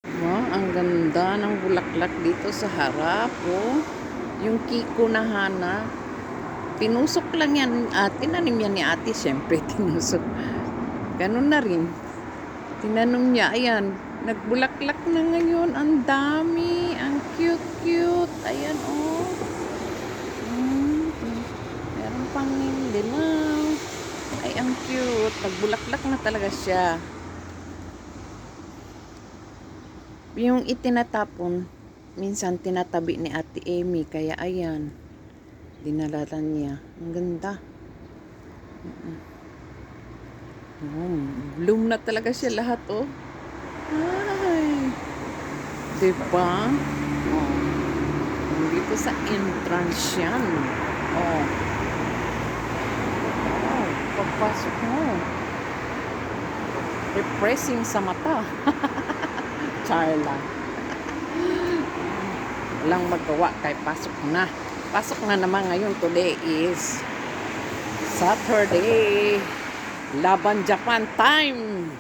Wow, ang ganda ng bulaklak dito sa harap, oh. Yung kiko na hana. Tinusok lang yan, tinanim yan ni ate, syempre, tinusok. Ganun na rin. Tinanong niya, ayan, nagbulaklak na ngayon. Ang dami, ang cute-cute. Ayan, oh. Meron pang dilaw. Ay, ang cute. Nagbulaklak na talaga siya. Yung itinatapon, minsan tinatabi ni Ate Amy. Kaya ayan, dinalatan niya. Ang ganda. Oh, bloom na talaga siya lahat, oh. Ay, diba? Oh, dito sa entrance yan. Oh, oh, pagpasok mo. Refreshing sa mata. Charla. Walang magawa kay pasok na. Pasok na naman ngayon. Today is Saturday. Laban Japan time.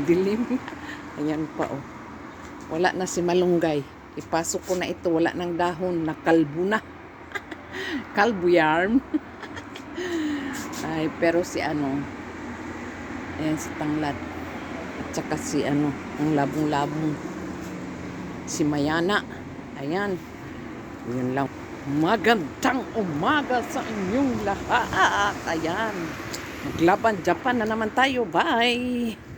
Dilim. Ayan pa, oh. Wala na si Malunggay. Ipasok ko na ito. Wala ng dahon. Nakalbo na. Kalbo yarn. Ay, pero si ano, ayan si Tanglad. At saka si ano, ang labong-labong. Si Mayana. Ayan. Yun lang. Magandang umaga sa inyong lahat. Ayan. Maglaban Japan na naman tayo. Bye!